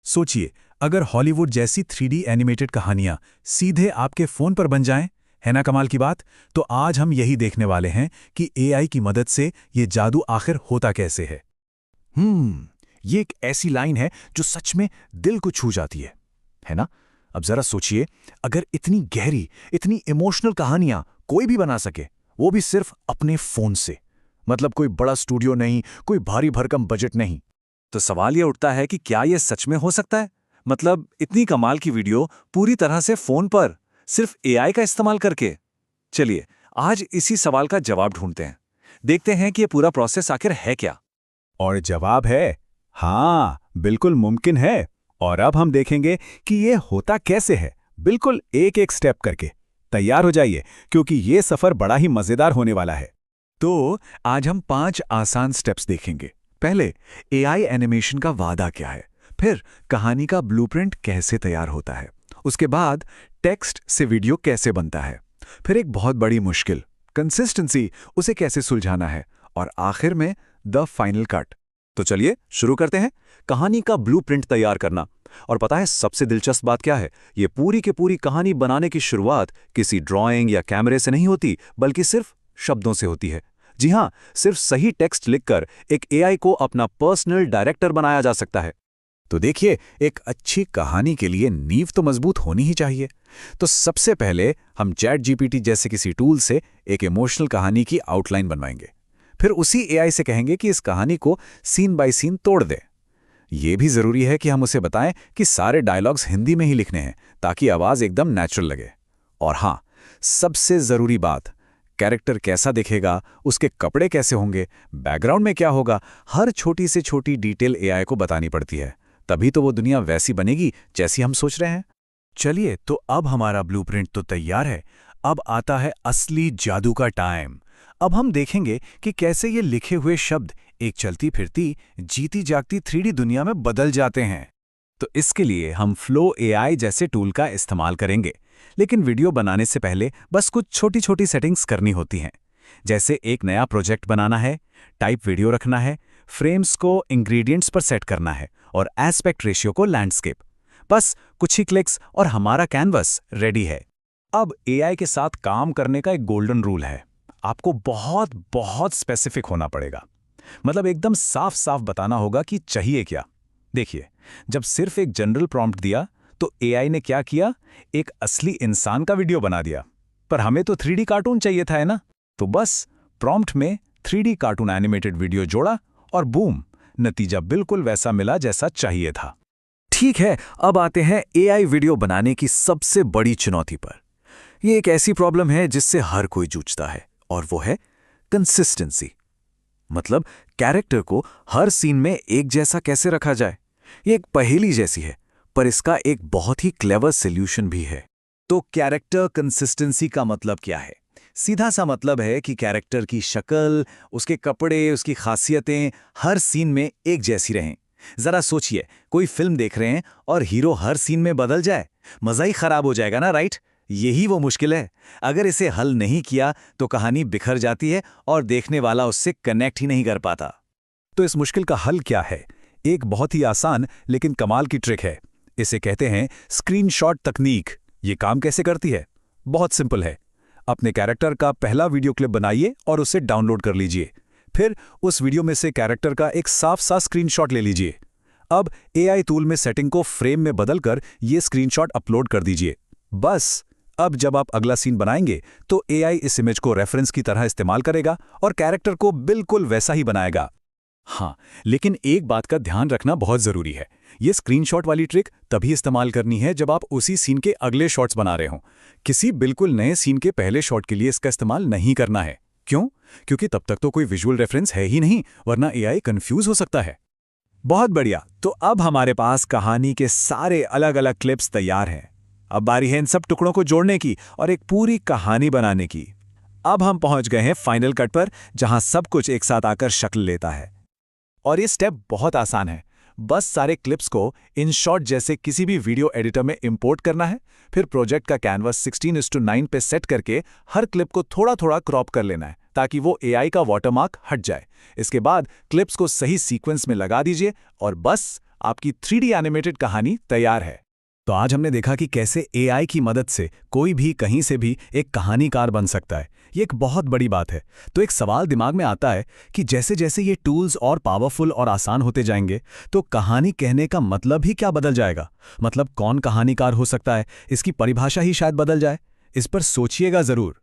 सोचिए, अगर हॉलीवुड जैसी 3D एनिमेटेड कहानियां सीधे आपके फोन पर बन जाएं, है ना कमाल की बात। तो आज हम यही देखने वाले हैं कि एआई की मदद से ये जादू आखिर होता कैसे है। ये एक ऐसी लाइन है जो सच में दिल को छू जाती है ना? अब जरा सोचिए, अगर इतनी गहरी, इतनी इमोशनल कहानियां कोई भी बना सके, वो भी सिर्फ अपने फोन से, मतलब कोई बड़ा स्टूडियो नहीं, कोई भारी भरकम बजट नहीं, तो सवाल ये उठता है कि क्या ये सच में हो सकता है? मतलब इतनी कमाल की वीडियो पूरी तरह से फोन पर, सिर्फ एआई का इस्तेमाल करके? चलिए, आज इसी सवाल का जवाब ढूंढते हैं। देखते हैं कि ये पूरा प्रोसेस आखिर है क्या। और जवाब है हाँ, बिल्कुल मुमकिन है। और अब हम देखेंगे कि ये होता कैसे है, बिल्कुल एक एक स्टेप करके। तैयार हो जाइए, क्योंकि ये सफर बड़ा ही मजेदार होने वाला है। तो आज हम 5 आसान स्टेप्स देखेंगे। पहले, एआई एनिमेशन का वादा क्या है, फिर कहानी का ब्लूप्रिंट कैसे तैयार होता है, उसके बाद टेक्स्ट से वीडियो कैसे बनता है, फिर एक बहुत बड़ी मुश्किल, कंसिस्टेंसी, उसे कैसे सुलझाना है, और आखिर में द फाइनल कट। तो चलिए शुरू करते हैं। कहानी का ब्लूप्रिंट तैयार करना। और पता है सबसे दिलचस्प बात क्या है? ये पूरी की पूरी कहानी बनाने की शुरुआत किसी ड्राइंग या कैमरे से नहीं होती, बल्कि सिर्फ शब्दों से होती है। जी हाँ, सिर्फ सही टेक्स्ट लिखकर एक एआई को अपना पर्सनल डायरेक्टर बनाया जा सकता है। तो देखिए, एक अच्छी कहानी के लिए नींव तो मजबूत होनी ही चाहिए। तो सबसे पहले हम चैट जीपीटी जैसे किसी टूल से एक इमोशनल कहानी की आउटलाइन बनवाएंगे। फिर उसी एआई से कहेंगे कि इस कहानी को सीन बाय सीन तोड़ दे। ये भी जरूरी है कि हम उसे बताएं कि सारे डायलॉग्स हिंदी में ही लिखने हैं, ताकि आवाज एकदम नेचुरल लगे। और हाँ, सबसे जरूरी बात, कैरेक्टर कैसा दिखेगा, उसके कपड़े कैसे होंगे, बैकग्राउंड में क्या होगा, हर छोटी से छोटी डिटेल एआई को बतानी पड़ती है। तभी तो वो दुनिया वैसी बनेगी जैसी हम सोच रहे हैं। चलिए, तो अब हमारा ब्लूप्रिंट तो तैयार है। अब आता है असली जादू का टाइम। अब हम देखेंगे कि कैसे ये लिखे हुए शब्द एक चलती फिरती, जीती जागती 3D दुनिया में बदल जाते हैं। तो इसके लिए हम फ्लो एआई जैसे टूल का इस्तेमाल करेंगे। लेकिन वीडियो बनाने से पहले बस कुछ छोटी छोटी सेटिंग्स करनी होती हैं। जैसे एक नया प्रोजेक्ट बनाना है, टाइप वीडियो रखना है, फ्रेम्स को इंग्रेडिएंट्स पर सेट करना है और एस्पेक्ट रेशियो को लैंडस्केप। बस कुछ ही क्लिक्स और हमारा कैनवस रेडी है। अब एआई के साथ काम करने का एक गोल्डन रूल है। आपको बहुत बहुत स्पेसिफिक होना पड़ेगा। मतलब एकदम साफ साफ बताना होगा कि चाहिए क्या। देखिए, जब सिर्फ एक जनरल प्रॉम्प्ट दिया तो एआई ने क्या किया, एक असली इंसान का वीडियो बना दिया। पर हमें तो 3D कार्टून चाहिए था, है ना? तो बस प्रॉम्प्ट में 3D कार्टून एनिमेटेड वीडियो जोड़ा और बूम, नतीजा बिल्कुल वैसा मिला जैसा चाहिए था। ठीक है, अब आते हैं एआई वीडियो बनाने की सबसे बड़ी चुनौती पर। यह एक ऐसी प्रॉब्लम है जिससे हर कोई जूझता है, और वो है कंसिस्टेंसी। मतलब कैरेक्टर को हर सीन में एक जैसा कैसे रखा जाए। ये एक पहेली जैसी है, पर इसका एक बहुत ही क्लेवर सॉल्यूशन भी है। तो कैरेक्टर कंसिस्टेंसी का मतलब क्या है? सीधा सा मतलब है कि कैरेक्टर की शक्ल, उसके कपड़े, उसकी खासियतें हर सीन में एक जैसी रहें। जरा सोचिए, कोई फिल्म देख रहे हैं और हीरो हर सीन में बदल जाए, मजा ही खराब हो जाएगा ना, राइट? यही वो मुश्किल है। अगर इसे हल नहीं किया तो कहानी बिखर जाती है और देखने वाला उससे कनेक्ट ही नहीं कर पाता। तो इस मुश्किल का हल क्या है? एक बहुत ही आसान लेकिन कमाल की ट्रिक है। इसे कहते हैं स्क्रीनशॉट तकनीक। ये काम कैसे करती है? बहुत सिंपल है। अपने कैरेक्टर का पहला वीडियो क्लिप बनाइए और उसे डाउनलोड कर लीजिए। फिर उस वीडियो में से कैरेक्टर का एक साफ सा स्क्रीनशॉट ले लीजिए। अब एआई टूल में सेटिंग को फ्रेम में बदलकर ये स्क्रीनशॉट अपलोड कर दीजिए। बस अब जब आप अगला सीन बनाएंगे तो एआई इस इमेज को रेफरेंस की तरह इस्तेमाल करेगा और कैरेक्टर को बिल्कुल वैसा ही बनाएगा। हाँ, लेकिन एक बात का ध्यान रखना बहुत जरूरी है। ये स्क्रीनशॉट वाली ट्रिक तभी इस्तेमाल करनी है जब आप उसी सीन के अगले शॉट्स बना रहे हों। किसी बिल्कुल नए सीन के पहले शॉट के लिए इसका इस्तेमाल नहीं करना है। क्यों? क्योंकि तब तक तो कोई विजुअल रेफरेंस है ही नहीं, वरना एआई कंफ्यूज हो सकता है। बहुत बढ़िया, तो अब हमारे पास कहानी के सारे अलग अलग क्लिप्स तैयार हैं। अब बारी है इन सब टुकड़ों को जोड़ने की और एक पूरी कहानी बनाने की। अब हम पहुंच गए हैं फाइनल कट पर, जहां सब कुछ एक साथ आकर शक्ल लेता है। और ये स्टेप बहुत आसान है। बस सारे क्लिप्स को InShot जैसे किसी भी वीडियो एडिटर में इंपोर्ट करना है। फिर प्रोजेक्ट का कैनवस 16:9 पे सेट करके हर क्लिप को थोड़ा थोड़ा क्रॉप कर लेना है, ताकि वो एआई का वाटरमार्क हट जाए। इसके बाद क्लिप्स को सही सीक्वेंस में लगा दीजिए और बस आपकी 3D एनिमेटेड कहानी तैयार है। तो आज हमने देखा कि कैसे एआई की मदद से कोई भी कहीं से भी एक कहानीकार बन सकता है। ये एक बहुत बड़ी बात है। तो एक सवाल दिमाग में आता है कि जैसे जैसे ये टूल्स और पावरफुल और आसान होते जाएंगे तो कहानी कहने का मतलब ही क्या बदल जाएगा। मतलब कौन कहानीकार हो सकता है, इसकी परिभाषा ही शायद बदल जाए। इस पर सोचिएगा ज़रूर।